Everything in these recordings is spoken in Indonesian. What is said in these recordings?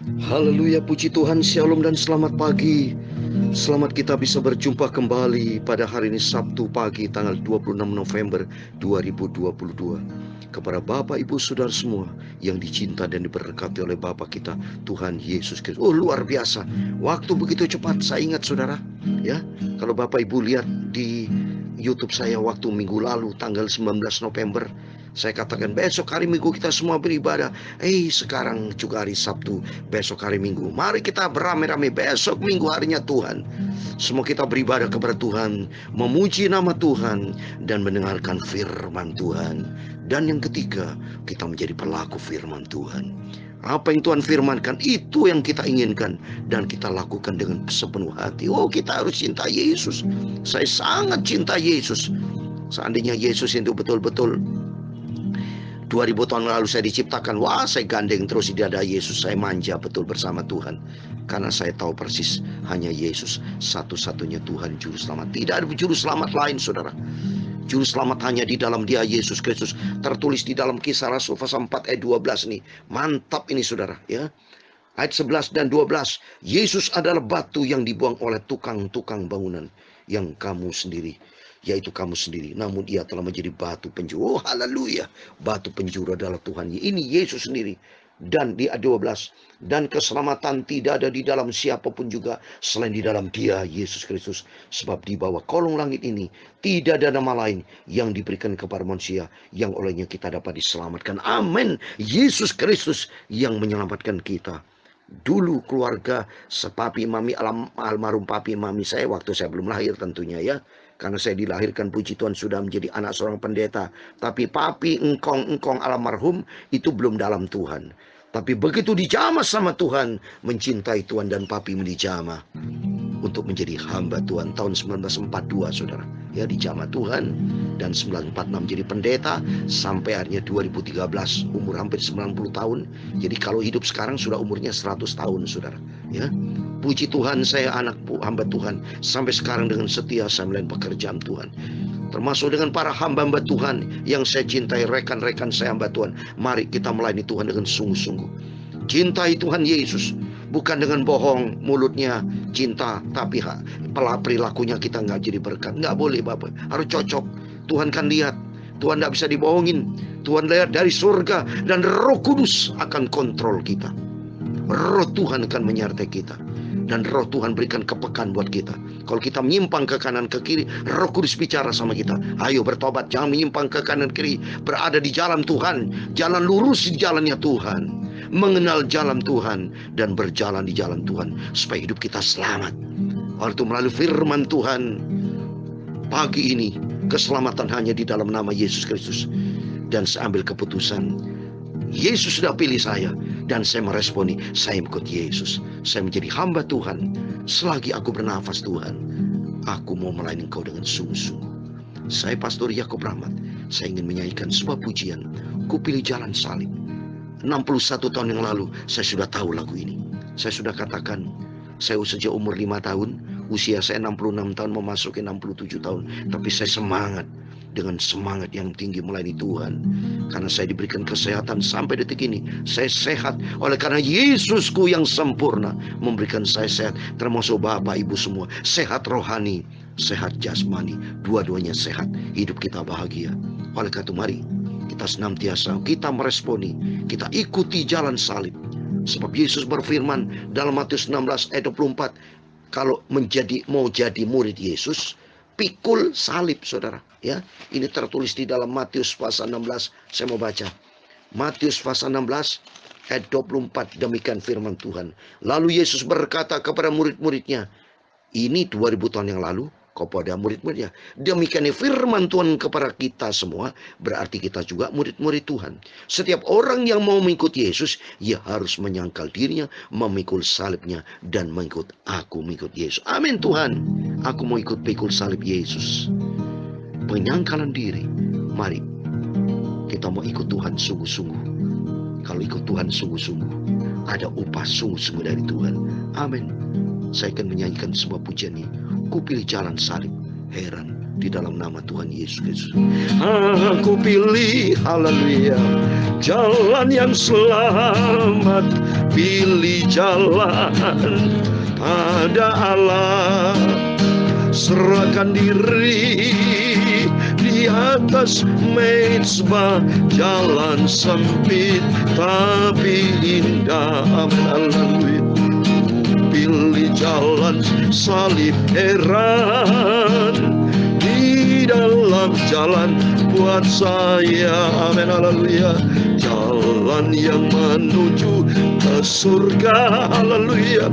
Haleluya, puji Tuhan, shalom dan selamat pagi. Selamat kita bisa berjumpa kembali pada hari ini Sabtu pagi tanggal 26 November 2022. Kepada Bapak, Ibu, Saudara semua yang dicinta dan diberkati oleh Bapa kita Tuhan Yesus Kristus. Oh, luar biasa. Waktu begitu cepat. Saya ingat saudara, ya, kalau Bapak Ibu lihat di YouTube saya waktu minggu lalu tanggal 19 November, saya katakan besok hari Minggu kita semua beribadah. Sekarang juga hari Sabtu, besok hari Minggu. Mari kita beramai-ramai, besok Minggu harinya Tuhan. Semua kita beribadah kepada Tuhan, memuji nama Tuhan, dan mendengarkan firman Tuhan. Dan yang ketiga, kita menjadi pelaku firman Tuhan. Apa yang Tuhan firmankan, itu yang kita inginkan, dan kita lakukan dengan sepenuh hati. Oh, kita harus cinta Yesus. Saya sangat cinta Yesus. Seandainya Yesus itu betul-betul 2000 tahun lalu saya diciptakan, wah, saya gandeng terus di dada Yesus. Saya manja betul bersama Tuhan, karena saya tahu persis hanya Yesus satu-satunya Tuhan Juru Selamat. Tidak ada Juru Selamat lain, saudara. Juru Selamat hanya di dalam Dia, Yesus Kristus. Tertulis di dalam Kisah Rasul pasal 4 ayat 12 nih. Mantap ini, saudara, ya. Ayat 11 dan 12. Yesus adalah batu yang dibuang oleh tukang-tukang bangunan, yang kamu sendiri, yaitu kamu sendiri, namun ia telah menjadi batu penjuru. Oh, haleluya. Batu penjuru adalah Tuhan. Ini Yesus sendiri. Dan di ayat 12, dan keselamatan tidak ada di dalam siapapun juga selain di dalam Dia, Yesus Kristus. Sebab di bawah kolong langit ini tidak ada nama lain yang diberikan kepada manusia yang olehnya kita dapat diselamatkan. Amin. Yesus Kristus yang menyelamatkan kita. Dulu keluarga sepapi mami, almarhum papi mami saya waktu saya belum lahir tentunya, ya, karena saya dilahirkan puji Tuhan sudah menjadi anak seorang pendeta. Tapi papi engkong almarhum itu belum dalam Tuhan. Tapi begitu dijamah sama Tuhan, mencintai Tuhan, dan papi menjamah untuk menjadi hamba Tuhan tahun 1942, saudara. Ya, dijamah Tuhan, dan 1946 jadi pendeta sampai akhirnya 2013, umur hampir 90 tahun. Jadi kalau hidup sekarang sudah umurnya 100 tahun, saudara. Ya, puji Tuhan, saya anak hamba Tuhan sampai sekarang dengan setia saya melayani pekerjaan Tuhan. Termasuk dengan para hamba-hamba Tuhan yang saya cintai, rekan-rekan saya hamba Tuhan. Mari kita melayani Tuhan dengan sungguh-sungguh. Cintai Tuhan Yesus, bukan dengan bohong mulutnya cinta, tapi perilakunya kita nggak jadi berkat. Nggak boleh, Bapak. Harus cocok. Tuhan kan lihat. Tuhan nggak bisa dibohongin. Tuhan lihat dari surga, dan Roh Kudus akan kontrol kita. Roh Tuhan akan menyertai kita, dan Roh Tuhan berikan kepekaan buat kita. Kalau kita menyimpang ke kanan ke kiri, Roh Kudus bicara sama kita. Ayo bertobat, jangan menyimpang ke kanan ke kiri. Berada di jalan Tuhan, jalan lurus di jalannya Tuhan, mengenal jalan Tuhan dan berjalan di jalan Tuhan, supaya hidup kita selamat. Waktu melalui firman Tuhan pagi ini, keselamatan hanya di dalam nama Yesus Kristus. Dan saya ambil keputusan, Yesus sudah pilih saya, dan saya meresponi, saya ikut Yesus. Saya menjadi hamba Tuhan. Selagi aku bernafas, Tuhan, aku mau melayani Engkau dengan sungguh-sungguh. Saya Pastor Yakub Rahmat. Saya ingin menyanyikan sebuah pujian, Ku Pilih Jalan Salib. 61 tahun yang lalu saya sudah tahu lagu ini. Saya sudah katakan, saya sejak umur 5 tahun, usia saya 66 tahun memasuki 67 tahun, tapi saya semangat, dengan semangat yang tinggi melayani Tuhan. Karena saya diberikan kesehatan sampai detik ini. Saya sehat oleh karena Yesusku yang sempurna memberikan saya sehat. Termasuk Bapak Ibu semua, sehat rohani, sehat jasmani, dua-duanya sehat. Hidup kita bahagia. Oleh karena itu mari kita senantiasa kita meresponi, kita ikuti jalan salib. Sebab Yesus berfirman dalam Matius 16 ayat 24, kalau mau jadi murid Yesus, pikul salib, saudara. Ya, ini tertulis di dalam Matius pasal 16. Saya mau baca Matius pasal 16 ayat 24. Demikian firman Tuhan. Lalu Yesus berkata kepada murid-muridnya, ini 2000 tahun yang lalu, kepada murid-muridnya, demikian firman Tuhan kepada kita semua. Berarti kita juga murid-murid Tuhan. Setiap orang yang mau mengikut Yesus, ia harus menyangkal dirinya, memikul salibnya, dan mengikut aku, mengikut Yesus. Amin Tuhan. Aku mau ikut pikul salib Yesus. Penyangkalan diri. Mari kita mau ikut Tuhan sungguh-sungguh. Kalau ikut Tuhan sungguh-sungguh, ada upah sungguh-sungguh dari Tuhan. Amin. Saya akan menyanyikan sebuah pujian ini. Ku pilih jalan salib. Heran di dalam nama Tuhan Yesus Kristus. Aku pilih, haleluya, jalan yang selamat. Pilih jalan pada Allah. Serahkan diri di atas mezbah, jalan sempit tapi indah. Amin, haleluya. Pilih jalan salib, heran di dalam jalan buat saya. Amin, haleluya. Jalan yang menuju ke surga, haleluya,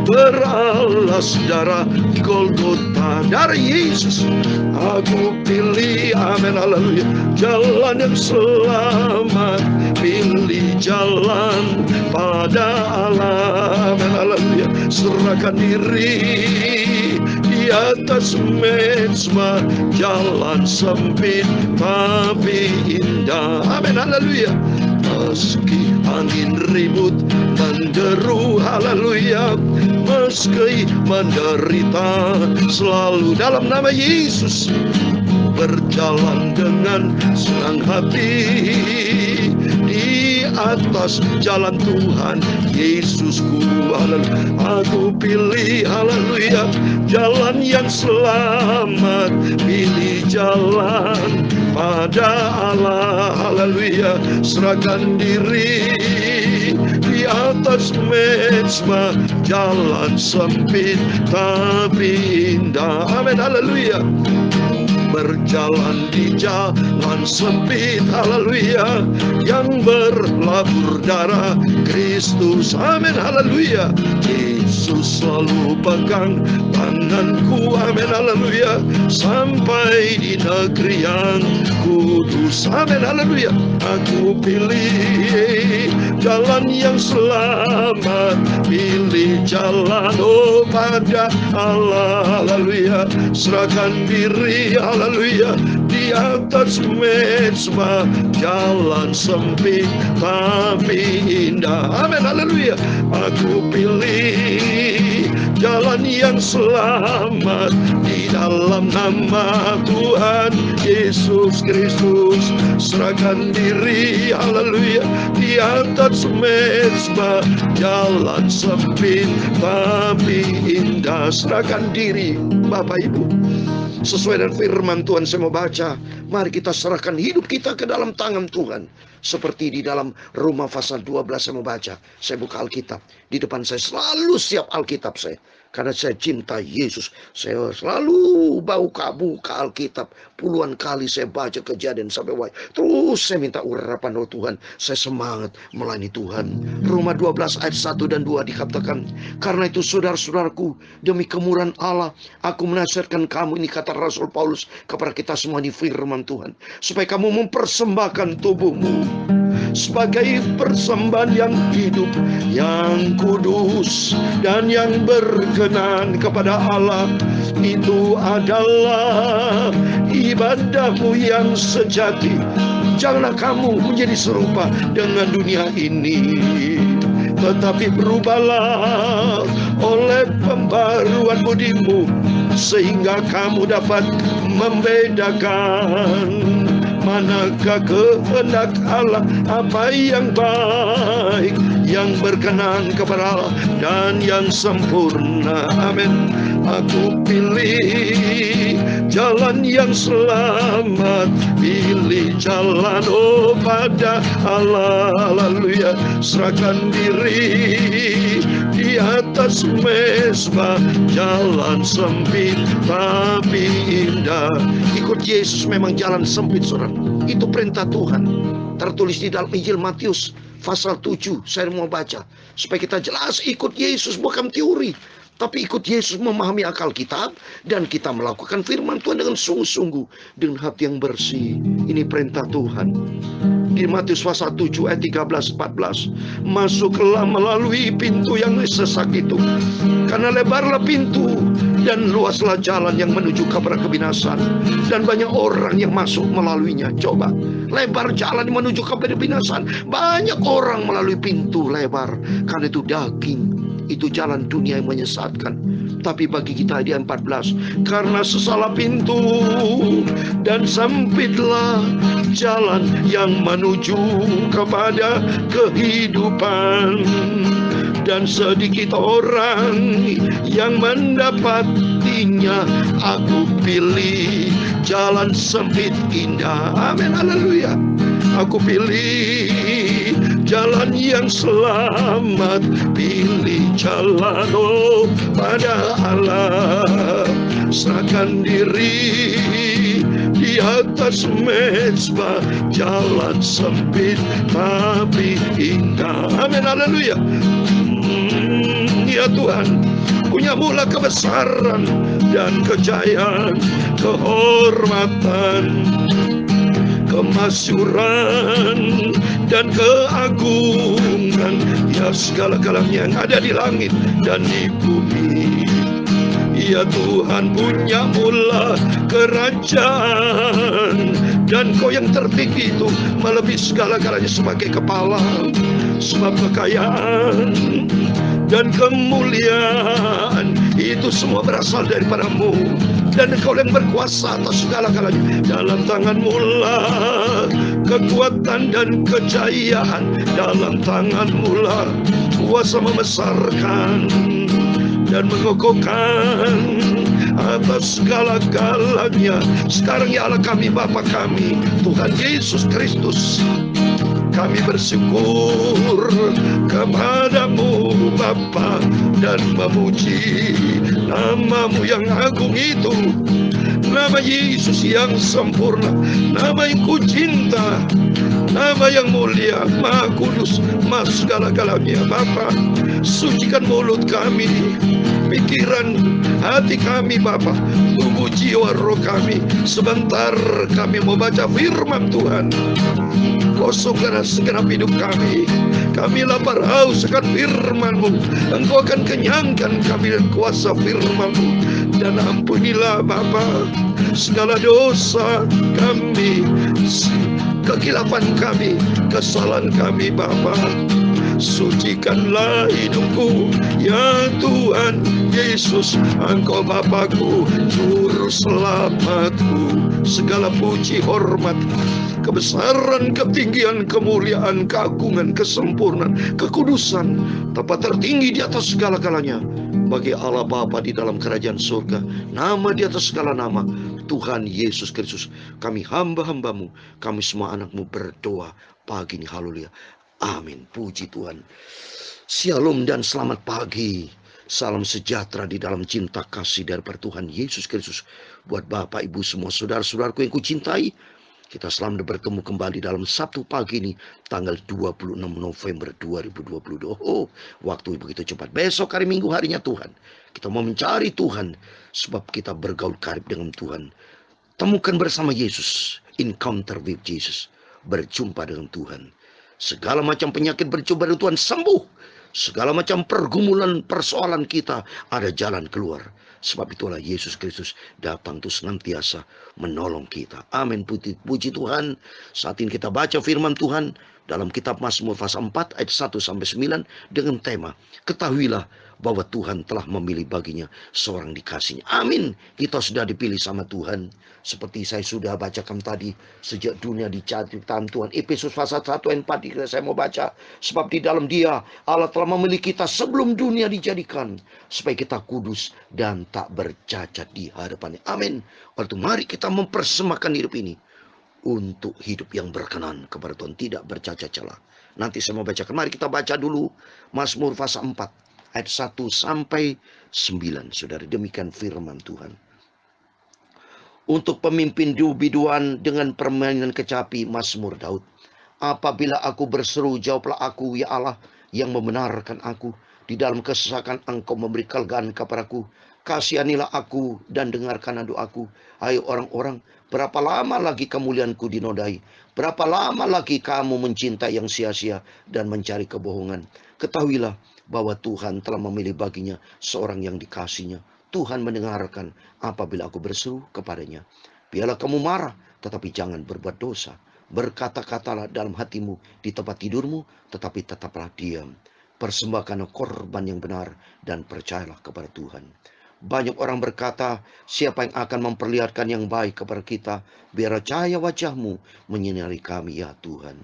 beralas darah Golgota dari Yesus. Aku pilih, amin, haleluya, jalan yang selamat. Pilih jalan pada Allah, amin, haleluya. Serahkan diri di atas mezbah, jalan sempit tapi indah. Amin, haleluya. Meski angin ribut menderu, haleluya, meski menderita, selalu dalam nama Yesus berjalan dengan senang hati di atas jalan Tuhan Yesusku. Haleluya. Aku pilih, haleluya, jalan yang selamat. Pilih jalan pada Allah, haleluya. Serahkan diri di atas mezbah, jalan sempit tapi indah. Amin, haleluya. Berjalan di jalan sempit, haleluya, yang berlabur darah Kristus. Amin, haleluya. Yesus selalu pegang tanganku, amin, haleluya, sampai di negeri yang kudus. Amin, haleluya. Aku pilih jalan yang selamat. Pilih jalan, oh, pada Allah, haleluya. Serahkan diri, haleluya, di atas mezbah, jalan sempit tapi indah. Amin, haleluya. Aku pilih jalan yang selamat di dalam nama Tuhan Yesus Kristus. Serahkan diri, haleluya, di atas mezbah, jalan sempit tapi indah. Serahkan diri, Bapak Ibu. Sesuai dengan firman Tuhan saya mau baca, mari kita serahkan hidup kita ke dalam tangan Tuhan. Seperti di dalam Roma pasal 12 saya mau baca. Saya buka Alkitab. Di depan saya selalu siap Alkitab saya. Karena saya cinta Yesus. Saya selalu buka Alkitab. Puluhan kali saya baca Kejadian sampai Wahyu. Terus saya minta urapan roh Tuhan. Saya semangat melayani Tuhan. Roma 12 ayat 1 dan 2 dikatakan, karena itu saudara-saudaraku, demi kemurahan Allah, aku menasihatkan kamu, ini kata Rasul Paulus kepada kita semua di firman Tuhan, supaya kamu mempersembahkan tubuhmu sebagai persembahan yang hidup, yang kudus, dan yang berkenan kepada Allah. Itu adalah ibadahmu yang sejati. Janganlah kamu menjadi serupa dengan dunia ini, tetapi berubahlah oleh pembaruan budimu, sehingga kamu dapat membedakan manakah kehendak Allah, apa yang baik, yang berkenan kepada Allah, dan yang sempurna. Amin. Aku pilih jalan yang selamat. Pilih jalan, oh, pada Allah, haleluya. Serahkan diri di atas mezbah, jalan sempit tapi indah. Ikut Yesus memang jalan sempit, saudara. Itu perintah Tuhan. Tertulis di dalam Injil Matius pasal 7. Saya mau baca supaya kita jelas ikut Yesus, bukan teori, tapi ikut Yesus, memahami akal kitab, dan kita melakukan firman Tuhan dengan sungguh-sungguh, dengan hati yang bersih. Ini perintah Tuhan. Di Matius pasal 7 ayat 13-14, masuklah melalui pintu yang sesak itu, karena lebarlah pintu dan luaslah jalan yang menuju kepada kebinasan, dan banyak orang yang masuk melaluinya. Coba, lebar jalan menuju kepada kebinasan, banyak orang melalui pintu lebar, karena itu daging. itu jalan dunia yang menyesatkan. Tapi bagi kita dia 14, karena sesalah pintu dan sempitlah jalan yang menuju kepada kehidupan, dan sedikit orang yang mendapatinya. Aku pilih jalan sempit indah. Amin, haleluya. Aku pilih jalan yang selamat, pilih jalan pada Allah. Serahkan diri di atas mezbah, jalan sempit tapi indah. Amin, haleluya. Ya Tuhan, punyamulah kebesaran dan kejayaan, kehormatan, kemasyuran dan keagungan, ya segala-galanya yang ada di langit dan di bumi. Ya Tuhan, punyamulah kerajaan, dan Kau yang tertinggi itu melebihi segala-galanya sebagai kepala. Sebab kekayaan dan kemuliaan itu semua berasal daripada-Mu, dan Engkau yang berkuasa atas segala-galanya. Dalam tangan-Mu lah kekuatan dan kejayaan, dalam tangan-Mu lah kuasa membesarkan dan mengokohkan atas segala-galanya. Sekarang ya Allah kami, Bapa kami, Tuhan Yesus Kristus, kami bersyukur kepada-Mu Bapa dan memuji nama-Mu yang agung itu, nama Yesus yang sempurna, nama yang Kucinta, nama yang mulia, Maha Kudus, Maha segala-galanya. Bapa, sucikan mulut kami, pikiran, hati kami Bapa, tubuh, jiwa, roh kami. Sebentar kami mau baca firman Tuhan. Kosongkan segenap hidup kami. Kami lapar haus akan firman-Mu. Engkau akan kenyangkan kami dengan kuasa firman-Mu. Dan ampunilah Bapa segala dosa kami, kekilapan kami, kesalahan kami Bapa. Sucikanlah hidupku ya Tuhan Yesus, Engkau Bapakku, Juru Selamatku. Segala puji, hormat, kebesaran, ketinggian, kemuliaan, keagungan, kesempurnaan, kekudusan, tempat tertinggi di atas segala-galanya bagi Allah Bapa di dalam kerajaan surga. Nama di atas segala nama, Tuhan Yesus Kristus. Kami hamba-hamba-Mu, kami semua anak-Mu berdoa pagi ini. Haleluya. Amin. Puji Tuhan. Shalom dan selamat pagi. Salam sejahtera di dalam cinta kasih daripada Tuhan Yesus Kristus. Buat Bapak, Ibu, semua saudara-saudaraku yang kucintai, kita selamat bertemu kembali dalam Sabtu pagi ini, tanggal 26 November 2022. Oh, waktu begitu cepat. Besok hari Minggu, harinya Tuhan. Kita mau mencari Tuhan, sebab kita bergaul karib dengan Tuhan. Temukan bersama Yesus. Encounter with Jesus. Berjumpa dengan Tuhan. Segala macam penyakit berjumpa dengan Tuhan sembuh. Segala macam pergumulan persoalan kita ada jalan keluar. Sebab itulah Yesus Kristus datang untuk senantiasa menolong kita. Amin. Puji Tuhan. Saat ini kita baca firman Tuhan dalam kitab Mazmur pasal 4 ayat 1 sampai 9 dengan tema ketahuilah bahwa Tuhan telah memilih baginya seorang dikasihnya. Amin. Kita sudah dipilih sama Tuhan. Seperti saya sudah bacakan tadi, sejak dunia diciptakan Tuhan. Efesus pasal 1 ayat 4 saya mau baca. Sebab di dalam Dia Allah telah memilih kita sebelum dunia dijadikan, supaya kita kudus dan tak bercacat di hadapannya. Amin. Oleh itu mari kita mempersembahkan hidup ini untuk hidup yang berkenan kepada Tuhan, tidak bercacat celah. Nanti saya mau bacakan. Mari kita baca dulu Mazmur pasal 4 ayat 1 sampai 9. Saudara, demikian firman Tuhan. Untuk pemimpin biduan dengan permainan kecapi, Mazmur Daud. Apabila aku berseru, jawablah aku, ya Allah, yang membenarkan aku. Di dalam kesesakan Engkau memberi kelegaan kepadaku. Kasihanilah aku dan dengarkan doaku. Hai orang-orang, berapa lama lagi kemuliaanku dinodai? Berapa lama lagi kamu mencintai yang sia-sia dan mencari kebohongan? Ketahuilah bahwa Tuhan telah memilih baginya seorang yang dikasihnya. Tuhan mendengarkan apabila aku berseru kepadanya. Biarlah kamu marah, tetapi jangan berbuat dosa. Berkata-katalah dalam hatimu di tempat tidurmu, tetapi tetaplah diam. Persembahkan korban yang benar dan percayalah kepada Tuhan. Banyak orang berkata, siapa yang akan memperlihatkan yang baik kepada kita? Biar cahaya wajah-Mu menyinari kami, ya Tuhan.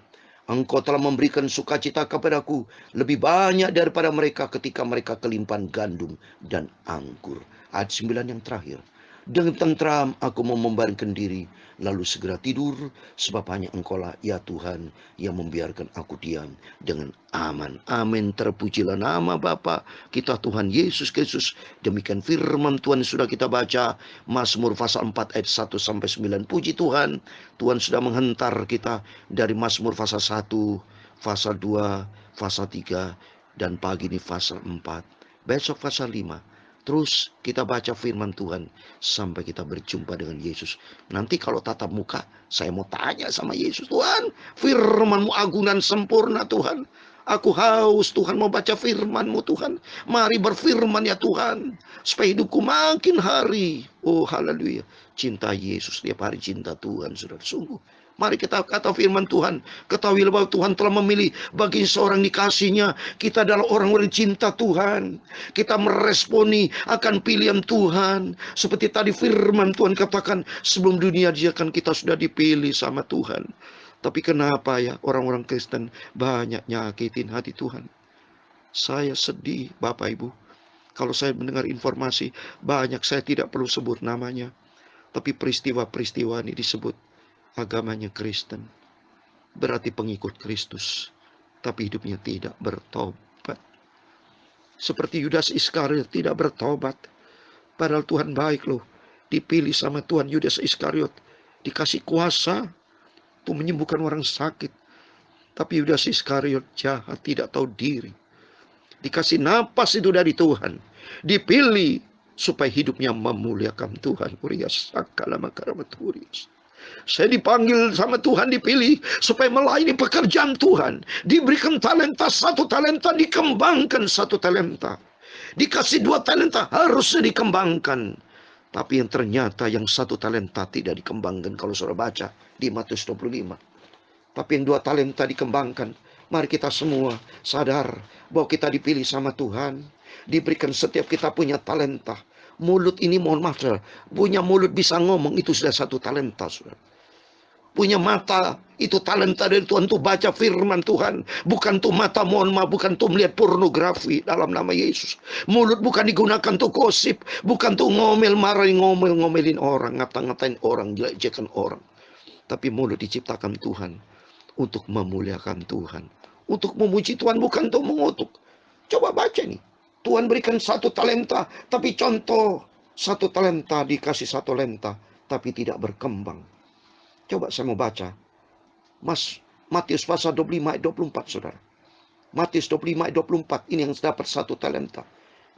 Engkau telah memberikan sukacita kepadaku lebih banyak daripada mereka ketika mereka kelimpahan gandum dan anggur. Ayat 9 yang terakhir. Dengan tentram aku mau membaringkan diri, lalu segera tidur, sebab hanya Engkaulah, ya Tuhan, yang membiarkan aku diam dengan aman. Amin. Terpujilah nama Bapa kita Tuhan Yesus Kristus. Demikian firman Tuhan sudah kita baca, Mazmur pasal 4 ayat 1 sampai 9. Puji Tuhan, Tuhan sudah menghentar kita dari Mazmur pasal 1, pasal 2, pasal 3, dan pagi ini pasal 4. Besok pasal 5. Terus kita baca firman Tuhan sampai kita berjumpa dengan Yesus. Nanti kalau tatap muka, saya mau tanya sama Yesus, Tuhan, firman-Mu agung dan sempurna Tuhan. Aku haus Tuhan mau baca firman-Mu Tuhan. Mari berfirman ya Tuhan, supaya hidupku makin hari. Oh haleluya. Cinta Yesus tiap hari, cinta Tuhan, saudara. Sungguh. Mari kita kata firman Tuhan. Ketahuilah bahwa Tuhan telah memilih bagi seorang dikasihnya. Kita adalah orang-orang cinta Tuhan. Kita meresponi akan pilihan Tuhan. Seperti tadi firman Tuhan katakan, sebelum dunia diadakan kita sudah dipilih sama Tuhan. Tapi kenapa ya orang-orang Kristen banyak nyakitin hati Tuhan? Saya sedih Bapak Ibu. Kalau saya mendengar informasi, banyak saya tidak perlu sebut namanya. Tapi peristiwa-peristiwa ini disebut agamanya Kristen, berarti pengikut Kristus, tapi hidupnya tidak bertobat. Seperti Yudas Iskariot tidak bertobat. Padahal Tuhan baik loh. Dipilih sama Tuhan, Yudas Iskariot dikasih kuasa untuk menyembuhkan orang sakit. Tapi Yudas Iskariot jahat, tidak tahu diri. Dikasih napas itu dari Tuhan. Dipilih supaya hidupnya memuliakan Tuhan. Urias sakala makaramaturias. Saya dipanggil sama Tuhan, dipilih supaya melayani pekerjaan Tuhan. Diberikan talenta, 1 talenta, dikembangkan 1 talenta. Dikasih 2 talenta, harusnya dikembangkan. Tapi yang ternyata yang 1 talenta tidak dikembangkan. Kalau saudara baca di Matius 25. Tapi yang 2 talenta dikembangkan. Mari kita semua sadar bahwa kita dipilih sama Tuhan. Diberikan setiap kita punya talenta. Mulut ini mohon maaf saudara, punya mulut bisa ngomong itu sudah 1 talenta saudara. Punya mata itu talenta dari Tuhan tuh baca firman Tuhan. Bukan tuh mata mohon maaf, bukan tuh melihat pornografi dalam nama Yesus. Mulut bukan digunakan tuh gosip, bukan tuh ngomel marahin ngomelin orang, ngata-ngatain orang, jelek-jelekan orang. Tapi mulut diciptakan Tuhan untuk memuliakan Tuhan, untuk memuji Tuhan, bukan untuk mengutuk. Coba baca nih. Tuhan berikan 1 talenta, tapi contoh 1 talenta dikasih 1 talenta, tapi tidak berkembang. Coba saya mau baca. Matius pasal 25 ayat 24 saudara. Matius 25 ayat 24, ini yang dapat 1 talenta.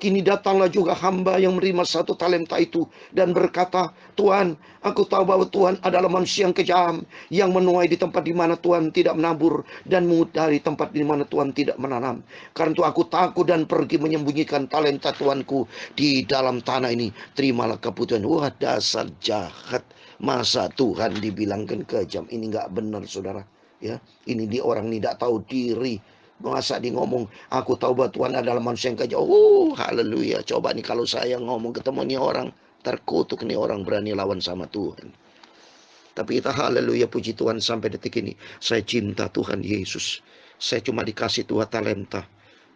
Kini datanglah juga hamba yang menerima 1 talenta itu dan berkata, Tuhan, aku tahu bahwa Tuhan adalah manusia yang kejam, yang menuai di tempat di mana Tuhan tidak menabur dan mengut dari tempat di mana Tuhan tidak menanam. Karena itu aku takut dan pergi menyembunyikan talenta Tuanku di dalam tanah ini. Terimalah keputusan. Wah, dasar jahat. Masa Tuhan dibilangkan kejam? Ini nggak benar, saudara. Ya, ini di orang tidak tahu diri. Masa dia ngomong, aku tahu bahwa Tuhan adalah manusia yang kejam. Oh, haleluya. Coba nih kalau saya ngomong ketemu nih orang, terkutuk nih orang berani lawan sama Tuhan. Tapi kita haleluya, puji Tuhan sampai detik ini. Saya cinta Tuhan Yesus. Saya cuma dikasih 2 talenta.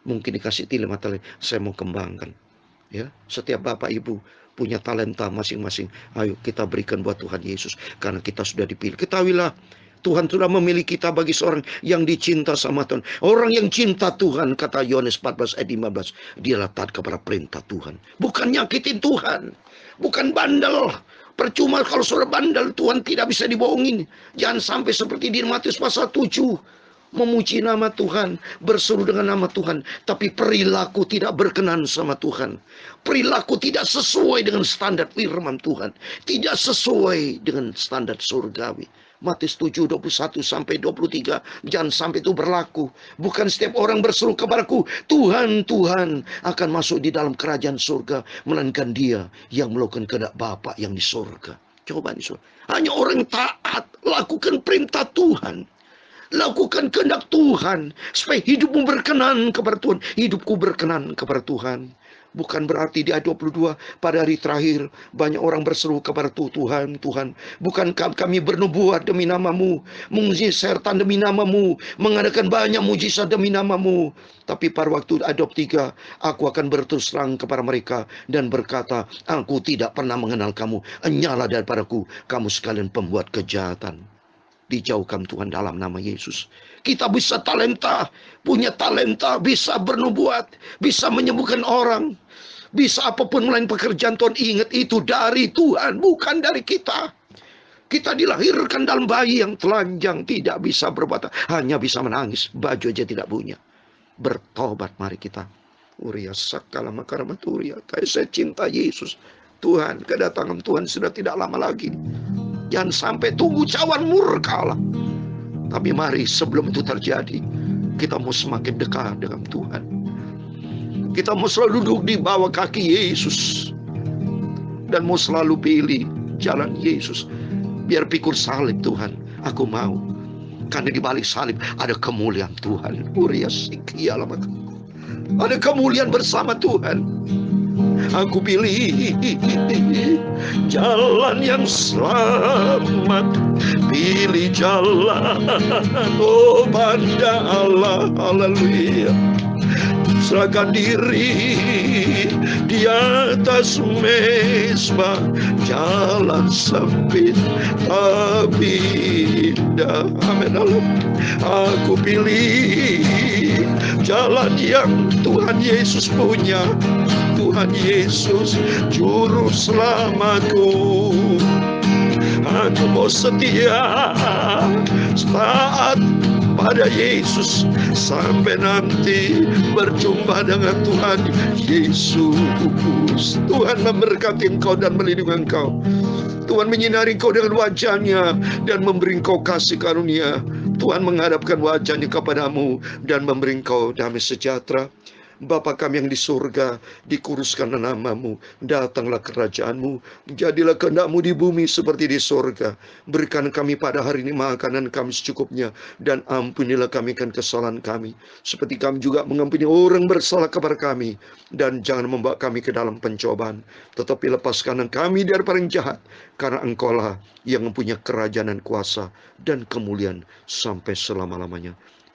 Mungkin dikasih 5 talenta. Saya mau kembangkan. Ya, setiap Bapak Ibu punya talenta masing-masing. Ayo kita berikan buat Tuhan Yesus. Karena kita sudah dipilih. Ketahuilah, Tuhan sudah memilih kita bagi seorang yang dicinta sama Tuhan. Orang yang cinta Tuhan, kata Yohanes 14 ayat 15. Dialah taat kepada perintah Tuhan. Bukan nyakitin Tuhan. Bukan bandel. Percuma kalau saudara bandel, Tuhan tidak bisa dibohongin. Jangan sampai seperti di Matius pasal 7. Memuji nama Tuhan, berseru dengan nama Tuhan, tapi perilaku tidak berkenan sama Tuhan. Perilaku tidak sesuai dengan standar firman Tuhan. Tidak sesuai dengan standar surgawi. Matius 7, 21 sampai 23. Jangan sampai itu berlaku. Bukan setiap orang berseru kepadaku, Tuhan, Tuhan, akan masuk di dalam kerajaan surga, melainkan dia yang melakukan kehendak Bapa yang di surga. Coba nih, hanya orang taat, lakukan perintah Tuhan. Lakukan kehendak Tuhan, supaya hidupmu berkenan kepada Tuhan, hidupku berkenan kepada Tuhan. Bukan berarti di ayat 22 pada hari terakhir banyak orang berseru kepada Tuhan, Tuhan, bukankah kami bernubuat demi namamu, mengusirkan demi namamu, mengadakan banyak mujizat demi namamu. Tapi pada waktu adop 3, aku akan berterus terang kepada mereka dan berkata, aku tidak pernah mengenal kamu, enyalah daripadaku, kamu sekalian pembuat kejahatan. Dijauhkan Tuhan dalam nama Yesus. Kita bisa punya talenta, bisa bernubuat, bisa menyembuhkan orang, bisa apapun melain pekerjaan Tuhan. Ingat, itu dari Tuhan, bukan dari kita. Kita dilahirkan dalam bayi yang telanjang, tidak bisa berbuat, hanya bisa menangis, baju aja tidak punya. Bertobat mari kita. Uria sakala makaramaturya. Kayak saya cinta Yesus. Tuhan, kedatangan Tuhan sudah tidak lama lagi. Jangan sampai tunggu cawan murka Allah. Tapi mari sebelum itu terjadi, kita mau semakin dekat dengan Tuhan. Kita mau selalu duduk di bawah kaki Yesus. Dan mau selalu pilih jalan Yesus. Biar pikul salib Tuhan, aku mau. Karena di balik salib ada kemuliaan Tuhan. Ada kemuliaan bersama Tuhan. Aku pilih jalan yang selamat, pilih jalan pada Allah. Haleluya. Serahkan diri di atas mesbah, jalan sempit tapi indah. Amin. Aku pilih jalan yang Tuhan Yesus punya. Tuhan Yesus juru selamatku. Aku mau setia taat pada Yesus sampai nanti berjumpa dengan Tuhan Yesus. Tuhan memberkati engkau dan melindungi engkau. Tuhan menyinari engkau dengan wajahnya dan memberi engkau kasih karunia. Tuhan menghadapkan wajahnya kepadamu dan memberi engkau damai sejahtera. Bapa kami yang di surga, dikuruskanlah namamu, datanglah kerajaanmu, jadilah kehendakmu di bumi seperti di surga. Berikan kami pada hari ini makanan kami secukupnya, dan ampunilah kami akan kesalahan kami, seperti kami juga mengampuni orang bersalah kepada kami. Dan jangan membawa kami ke dalam pencobaan, tetapi lepaskan kami daripada yang jahat, karena engkaulah yang mempunyai kerajaan dan kuasa dan kemuliaan sampai selama-lamanya.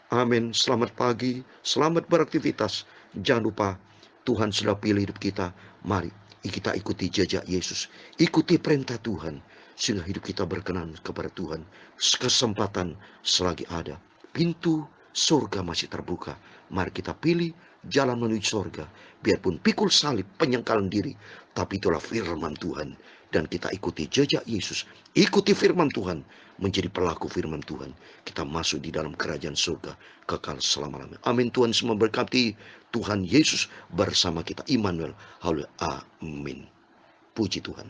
Amin. Selamat pagi, selamat beraktivitas. Jangan lupa, Tuhan sudah pilih hidup kita. Mari kita ikuti jejak Yesus, ikuti perintah Tuhan, sehingga hidup kita berkenan kepada Tuhan. Kesempatan selagi ada, pintu surga masih terbuka. Mari kita pilih jalan menuju surga. Biarpun pikul salib, penyangkalan diri, tapi itulah firman Tuhan. Dan kita ikuti jejak Yesus, ikuti firman Tuhan, menjadi pelaku firman Tuhan. Kita masuk di dalam kerajaan surga kekal selama-lamanya. Amin. Tuhan semua berkati. Tuhan Yesus bersama kita. Immanuel. Haleluya. Amin. Puji Tuhan.